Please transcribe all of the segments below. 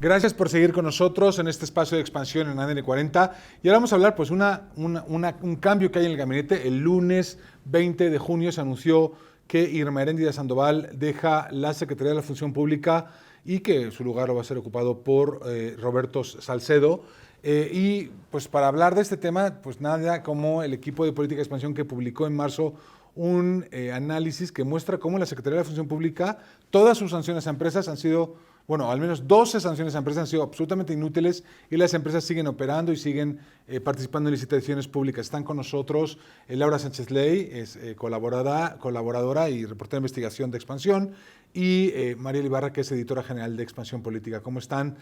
Gracias por seguir con nosotros en este espacio de expansión en ADN 40. Y ahora vamos a hablar, pues, un cambio que hay en el gabinete. El lunes 20 de junio se anunció que Irma Heréndira Sandoval deja la Secretaría de la Función Pública y que su lugar lo va a ser ocupado por Roberto Salcedo. Y pues para hablar de este tema, pues nada como el equipo de política de expansión que publicó en marzo un análisis que muestra cómo la Secretaría de la Función Pública, todas sus sanciones a empresas han sido, bueno, al menos 12 sanciones a empresas han sido absolutamente inútiles y las empresas siguen operando y siguen participando en licitaciones públicas. Están con nosotros Laura Sánchez Ley, es colaboradora y reportera de investigación de Expansión, y Mariel Ibarra, que es editora general de Expansión Política. ¿Cómo están?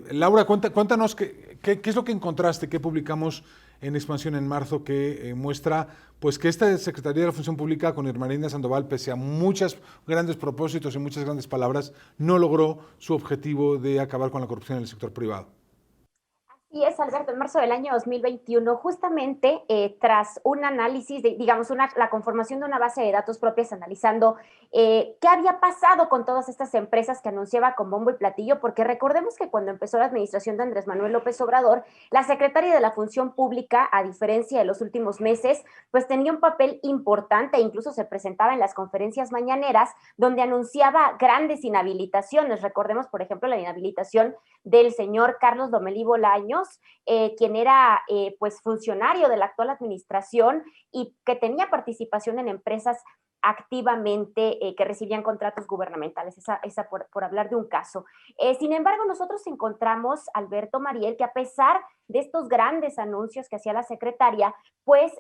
Laura, cuéntanos qué es lo que encontraste, qué publicamos en Expansión en marzo, que muestra pues que esta Secretaría de la Función Pública con Irma Heréndira Sandoval, pese a muchos grandes propósitos y muchas grandes palabras, no logró su objetivo de acabar con la corrupción en el sector privado. Y es, Alberto, en marzo del año 2021, justamente tras un análisis, la conformación de una base de datos propias analizando qué había pasado con todas estas empresas que anunciaba con bombo y platillo, porque recordemos que cuando empezó la administración de Andrés Manuel López Obrador, la Secretaría de la Función Pública, a diferencia de los últimos meses, pues tenía un papel importante e incluso se presentaba en las conferencias mañaneras donde anunciaba grandes inhabilitaciones. Recordemos, por ejemplo, la inhabilitación del señor Carlos Lomelí Bolaños, quien era pues funcionario de la actual administración y que tenía participación en empresas activamente que recibían contratos gubernamentales, esa por hablar de un caso. Sin embargo, nosotros encontramos, Alberto, Mariel, que a pesar de estos grandes anuncios que hacía la secretaria, pues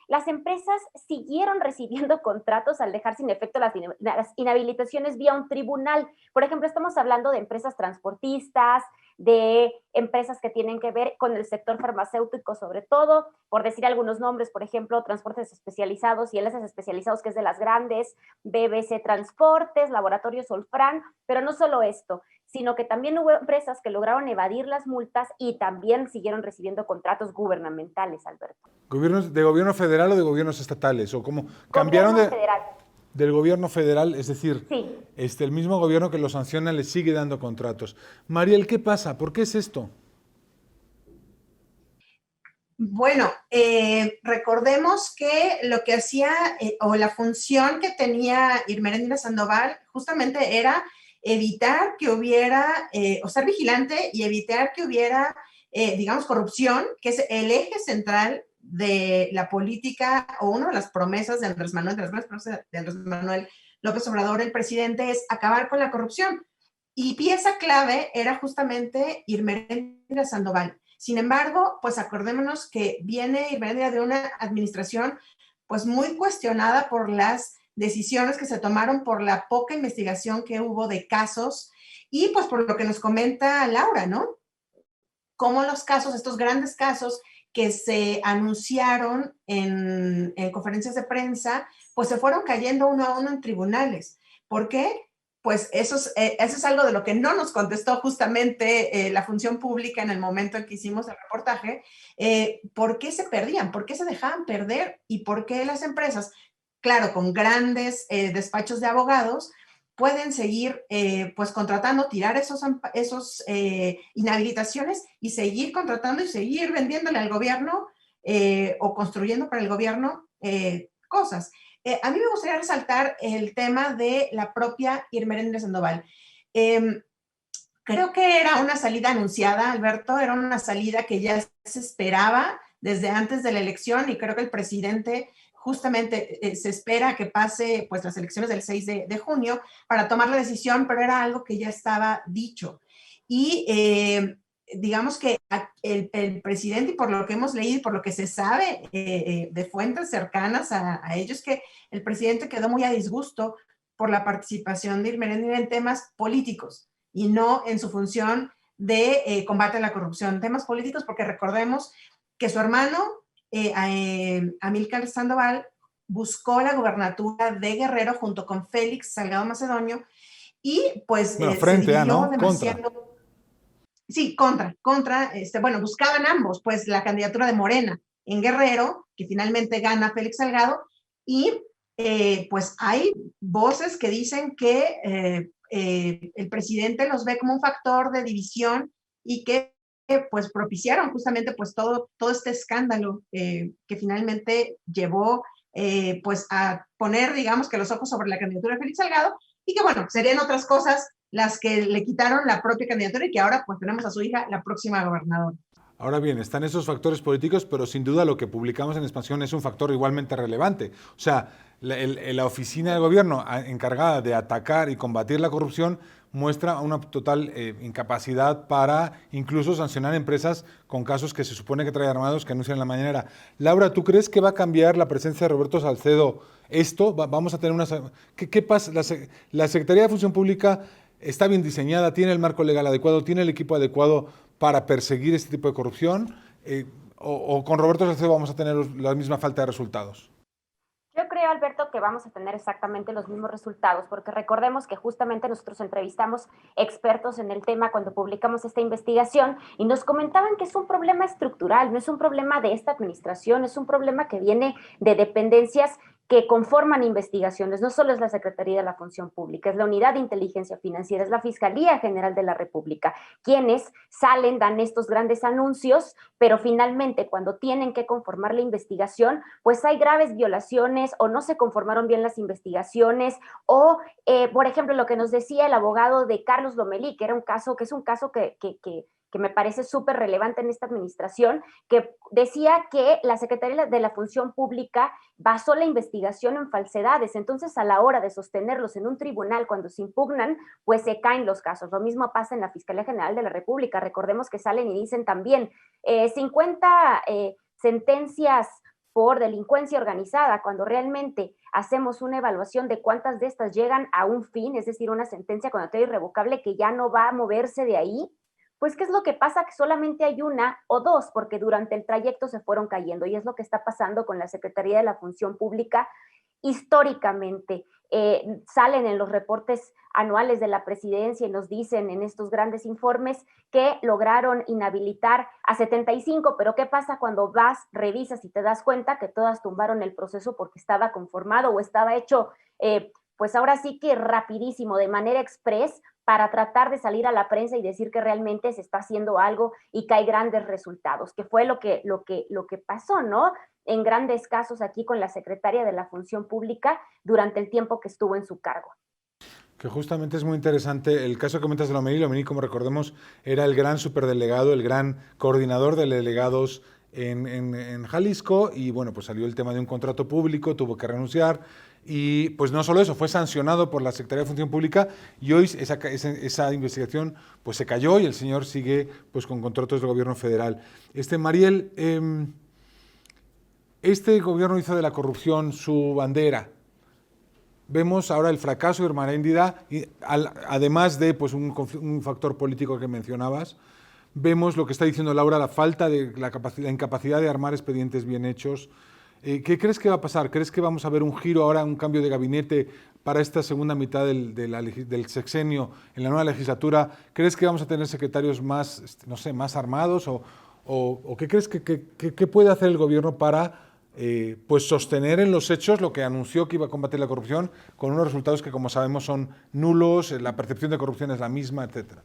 las empresas siguieron recibiendo contratos al dejar sin efecto las inhabilitaciones vía un tribunal. Por ejemplo, estamos hablando de empresas transportistas, de empresas que tienen que ver con el sector farmacéutico, sobre todo, por decir algunos nombres, por ejemplo, transportes especializados y enlaces especializados, que es de las grandes, BBC Transportes, Laboratorios Solfran, pero no solo esto, sino que también hubo empresas que lograron evadir las multas y también siguieron recibiendo contratos gubernamentales, Alberto. ¿Gobiernos de gobierno federal o de gobiernos estatales? ¿O cómo cambiaron del gobierno federal? Es decir, sí. El mismo gobierno que lo sanciona le sigue dando contratos. Mariel, ¿qué pasa? ¿Por qué es esto? Bueno, recordemos que lo que hacía o la función que tenía Irma Heréndira Sandoval justamente era evitar que hubiera, o ser vigilante y evitar que hubiera, digamos, corrupción, que es el eje central de la política o una de las promesas de Andrés Manuel, López Obrador, el presidente, es acabar con la corrupción. Y pieza clave era justamente Irma Heréndira Sandoval. Sin embargo, pues acordémonos que viene Irma Heréndira de una administración pues muy cuestionada por las decisiones que se tomaron, por la poca investigación que hubo de casos y pues por lo que nos comenta Laura, ¿no? Cómo los casos, estos grandes casos que se anunciaron en conferencias de prensa, pues se fueron cayendo uno a uno en tribunales. ¿Por qué? Pues eso es algo de lo que no nos contestó justamente la función pública en el momento en que hicimos el reportaje. ¿Por qué se perdían? ¿Por qué se dejaban perder? ¿Y por qué las empresas, claro, con grandes despachos de abogados, pueden seguir pues contratando, tirar esos inhabilitaciones y seguir contratando y seguir vendiéndole al gobierno o construyendo para el gobierno cosas? A mí me gustaría resaltar el tema de la propia Irma Heréndira Sandoval. Creo que era una salida anunciada, Alberto, era una salida que ya se esperaba desde antes de la elección y creo que el presidente justamente se espera que pase pues las elecciones del 6 de junio para tomar la decisión, pero era algo que ya estaba dicho. Y digamos que el presidente, y por lo que hemos leído y por lo que se sabe de fuentes cercanas a ellos, que el presidente quedó muy a disgusto por la participación de Irma Heréndira en temas políticos y no en su función de combate a la corrupción. Temas políticos porque recordemos que su hermano, Amílcar Sandoval, buscó la gubernatura de Guerrero junto con Félix Salgado Macedonio y pues bueno, se dividió ¿no? demasiado. Contra. Sí, bueno, buscaban ambos, pues la candidatura de Morena en Guerrero, que finalmente gana Félix Salgado, y pues hay voces que dicen que el presidente los ve como un factor de división y que pues propiciaron justamente pues todo este escándalo que finalmente llevó pues a poner, digamos, que los ojos sobre la candidatura de Félix Salgado, y que bueno, serían otras cosas las que le quitaron la propia candidatura y que ahora pues tenemos a su hija la próxima gobernadora. Ahora bien, están esos factores políticos, pero sin duda lo que publicamos en Expansión es un factor igualmente relevante. O sea, la oficina de gobierno encargada de atacar y combatir la corrupción muestra una total incapacidad para incluso sancionar empresas con casos que se supone que trae armados, que anuncian en la mañanera. Laura, ¿tú crees que va a cambiar la presencia de Roberto Salcedo esto? Vamos a tener una... ¿Qué pasa? La Secretaría de Función Pública está bien diseñada, tiene el marco legal adecuado, tiene el equipo adecuado para perseguir este tipo de corrupción, o con Roberto Salcedo vamos a tener la misma falta de resultados. Yo creo, Alberto, que vamos a tener exactamente los mismos resultados, porque recordemos que justamente nosotros entrevistamos expertos en el tema cuando publicamos esta investigación y nos comentaban que es un problema estructural, no es un problema de esta administración, es un problema que viene de dependencias que conforman investigaciones. No solo es la Secretaría de la Función Pública, es la Unidad de Inteligencia Financiera, es la Fiscalía General de la República, quienes salen, dan estos grandes anuncios, pero finalmente cuando tienen que conformar la investigación, pues hay graves violaciones o no se conformaron bien las investigaciones o, por ejemplo, lo que nos decía el abogado de Carlos Lomelí, que es un caso que me parece súper relevante en esta administración, que decía que la Secretaría de la Función Pública basó la investigación en falsedades. Entonces, a la hora de sostenerlos en un tribunal, cuando se impugnan, pues se caen los casos. Lo mismo pasa en la Fiscalía General de la República. Recordemos que salen y dicen también 50 sentencias por delincuencia organizada, cuando realmente hacemos una evaluación de cuántas de estas llegan a un fin, es decir, una sentencia condenatoria irrevocable que ya no va a moverse de ahí. Pues, ¿qué es lo que pasa? Que solamente hay una o dos, porque durante el trayecto se fueron cayendo, y es lo que está pasando con la Secretaría de la Función Pública históricamente. Salen en los reportes anuales de la presidencia y nos dicen en estos grandes informes que lograron inhabilitar a 75, pero ¿qué pasa cuando vas, revisas y te das cuenta que todas tumbaron el proceso porque estaba conformado o estaba hecho, pues ahora sí que rapidísimo, de manera express, para tratar de salir a la prensa y decir que realmente se está haciendo algo y que hay grandes resultados, que fue lo que pasó, ¿no? En grandes casos aquí con la secretaria de la Función Pública durante el tiempo que estuvo en su cargo. Que justamente es muy interesante el caso que comentas de Lomelí. Lomelí, como recordemos, era el gran superdelegado, el gran coordinador de delegados en Jalisco, y bueno, pues salió el tema de un contrato público, tuvo que renunciar, y pues no solo eso, fue sancionado por la Secretaría de Función Pública, y hoy esa investigación pues se cayó y el señor sigue pues con contratos del gobierno federal. Mariel, este gobierno hizo de la corrupción su bandera. Vemos ahora el fracaso de Irma Heréndida, además de pues, un factor político que mencionabas. Vemos lo que está diciendo Laura, la falta de la incapacidad de armar expedientes bien hechos. ¿Qué crees que va a pasar? ¿Crees que vamos a ver un giro ahora, un cambio de gabinete para esta segunda mitad del sexenio en la nueva legislatura? ¿Crees que vamos a tener secretarios más, no sé, más armados? ¿O qué crees que puede hacer el gobierno para pues sostener en los hechos lo que anunció que iba a combatir la corrupción, con unos resultados que, como sabemos, son nulos, la percepción de corrupción es la misma, etcétera?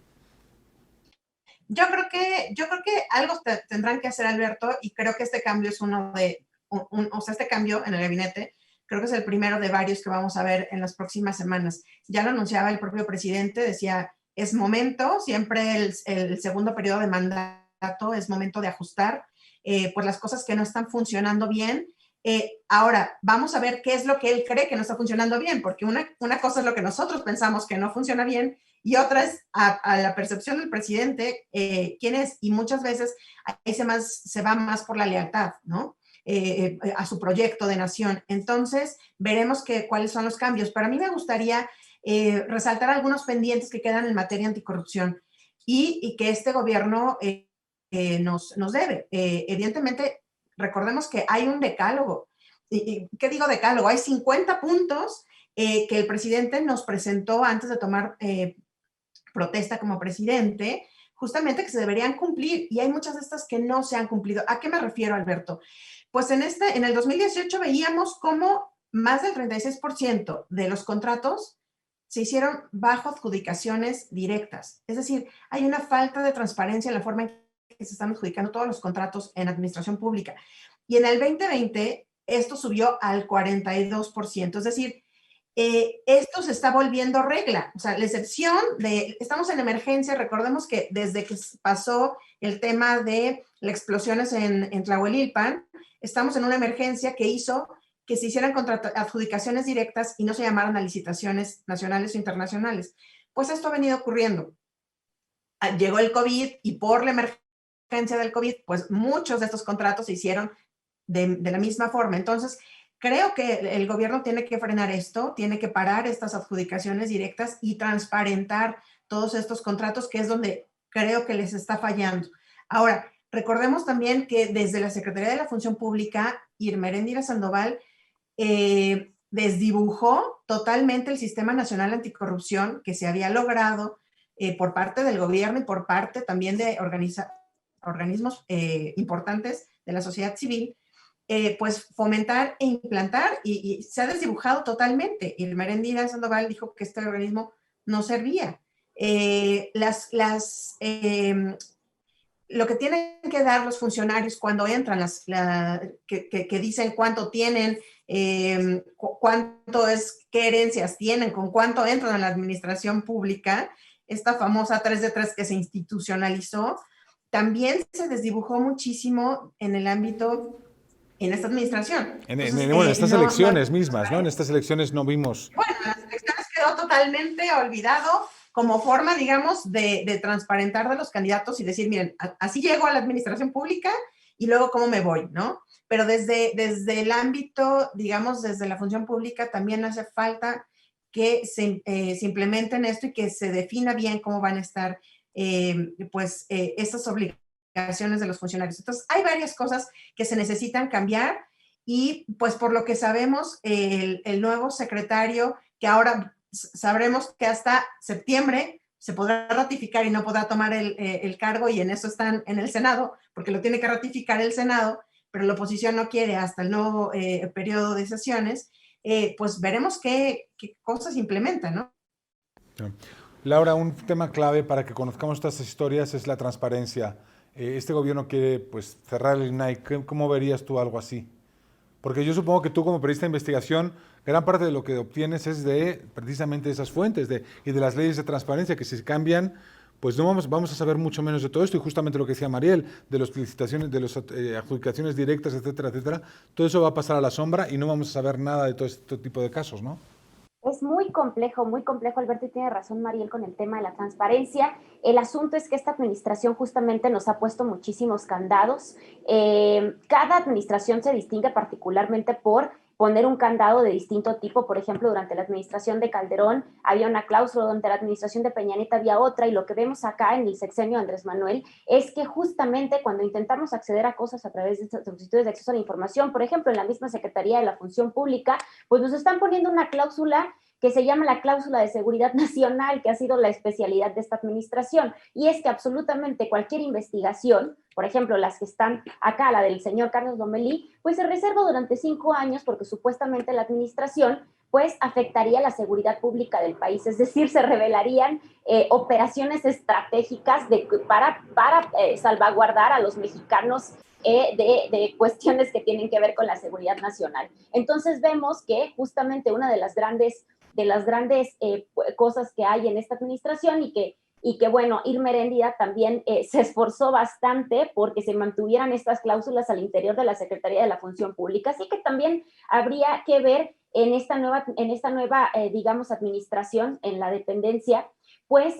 Yo creo que algo tendrán que hacer, Alberto, y creo que este cambio es este cambio en el gabinete, creo que es el primero de varios que vamos a ver en las próximas semanas. Ya lo anunciaba el propio presidente, decía, es momento, siempre el segundo periodo de mandato es momento de ajustar pues las cosas que no están funcionando bien. Ahora, vamos a ver qué es lo que él cree que no está funcionando bien, porque una cosa es lo que nosotros pensamos que no funciona bien y otra es a la percepción del presidente, quién es, y muchas veces ahí se va más por la lealtad, ¿no? A su proyecto de nación. Entonces, veremos cuáles son los cambios. Para mí me gustaría resaltar algunos pendientes que quedan en materia anticorrupción y que este gobierno nos debe. Evidentemente, recordemos que hay un decálogo. ¿Qué digo decálogo? Hay 50 puntos que el presidente nos presentó antes de tomar protesta como presidente, justamente que se deberían cumplir, y hay muchas de estas que no se han cumplido. ¿A qué me refiero, Alberto? Pues en el 2018 veíamos cómo más del 36% de los contratos se hicieron bajo adjudicaciones directas. Es decir, hay una falta de transparencia en la forma en que se están adjudicando todos los contratos en administración pública. Y en el 2020, esto subió al 42%. Es decir, esto se está volviendo regla. O sea, la excepción de, estamos en emergencia, recordemos que desde que pasó el tema de las explosiones en Tlahuelilpan, estamos en una emergencia que hizo que se hicieran adjudicaciones directas y no se llamaran a licitaciones nacionales o internacionales. Pues esto ha venido ocurriendo. Llegó el COVID y por la emergencia del COVID, pues muchos de estos contratos se hicieron de la misma forma. Entonces, creo que el gobierno tiene que frenar esto, tiene que parar estas adjudicaciones directas y transparentar todos estos contratos, que es donde creo que les está fallando. Ahora, recordemos también que desde la Secretaría de la Función Pública, Irma Eréndira Sandoval desdibujó totalmente el Sistema Nacional Anticorrupción que se había logrado por parte del gobierno y por parte también de organismos importantes de la sociedad civil, pues fomentar e implantar, y se ha desdibujado totalmente. Irma Eréndira Sandoval dijo que este organismo no servía. Lo que tienen que dar los funcionarios cuando entran, que dicen cuánto tienen, qué herencias tienen, con cuánto entran a la administración pública, esta famosa 3 de 3 que se institucionalizó, también se desdibujó muchísimo en el ámbito, en esta administración. Entonces, bueno, estas elecciones mismas, ¿no? En estas elecciones no vimos... Bueno, en las elecciones quedó totalmente olvidado como forma, digamos, de transparentar de los candidatos y decir, miren, así llego a la administración pública y luego cómo me voy, ¿no? Pero desde el ámbito, digamos, desde la función pública también hace falta que se implementen esto y que se defina bien cómo van a estar, estas obligaciones de los funcionarios. Entonces, hay varias cosas que se necesitan cambiar y, pues, por lo que sabemos, el nuevo secretario, que ahora sabremos que hasta septiembre se podrá ratificar y no podrá tomar el cargo, y en eso están en el Senado, porque lo tiene que ratificar el Senado, pero la oposición no quiere hasta el nuevo periodo de sesiones, pues veremos qué cosas implementan, ¿no? Laura, un tema clave para que conozcamos estas historias es la transparencia. Este gobierno quiere, pues, cerrar el INAI. ¿Cómo verías tú algo así? Porque yo supongo que tú, como periodista de investigación, gran parte de lo que obtienes es de precisamente esas fuentes y de las leyes de transparencia, que si se cambian, pues no vamos a saber mucho menos de todo esto, y justamente lo que decía Mariel, de las licitaciones, de las adjudicaciones directas, etcétera, etcétera, todo eso va a pasar a la sombra y no vamos a saber nada de todo este tipo de casos, ¿no? Es muy complejo, Alberto, y tiene razón Mariel con el tema de la transparencia. El asunto es que esta administración justamente nos ha puesto muchísimos candados. Cada administración se distingue particularmente por poner un candado de distinto tipo. Por ejemplo, durante la administración de Calderón había una cláusula, durante la administración de Peña Nieto había otra, y lo que vemos acá en el sexenio de Andrés Manuel es que justamente cuando intentamos acceder a cosas a través de solicitudes de acceso a la información, por ejemplo, en la misma Secretaría de la Función Pública, pues nos están poniendo una cláusula que se llama la cláusula de seguridad nacional, que ha sido la especialidad de esta administración, y es que absolutamente cualquier investigación, por ejemplo, las que están acá, la del señor Carlos Lomelí, pues se reserva durante 5 años porque supuestamente la administración pues afectaría la seguridad pública del país, es decir, se revelarían operaciones estratégicas para salvaguardar a los mexicanos de cuestiones que tienen que ver con la seguridad nacional. Entonces vemos que justamente una de las grandes cosas que hay en esta administración, y que bueno, Irma Eréndira también se esforzó bastante porque se mantuvieran estas cláusulas al interior de la Secretaría de la Función Pública. Así que también habría que ver en esta nueva digamos, administración, en la dependencia, pues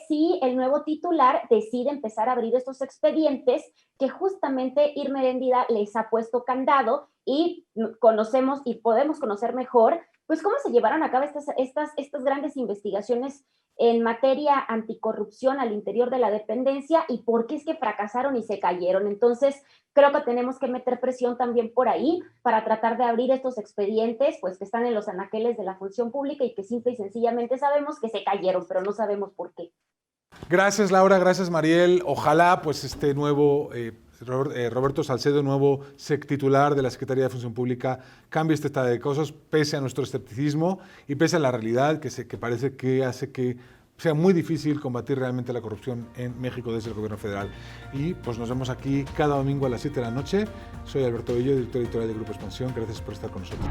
si el nuevo titular decide empezar a abrir estos expedientes que justamente Irma Eréndira les ha puesto candado, y conocemos y podemos conocer mejor pues cómo se llevaron a cabo estas grandes investigaciones en materia anticorrupción al interior de la dependencia, y por qué es que fracasaron y se cayeron. Entonces, creo que tenemos que meter presión también por ahí para tratar de abrir estos expedientes, pues que están en los anaqueles de la Función Pública y que simple y sencillamente sabemos que se cayeron, pero no sabemos por qué. Gracias, Laura, gracias, Mariel. Ojalá pues este nuevo Roberto Salcedo, nuevo titular de la Secretaría de Función Pública, cambie este estado de cosas pese a nuestro escepticismo y pese a la realidad que parece que hace que sea muy difícil combatir realmente la corrupción en México desde el gobierno federal. Y pues nos vemos aquí cada domingo a las 7 de la noche. Soy Alberto Bello, director editorial de Grupo Expansión. Gracias por estar con nosotros.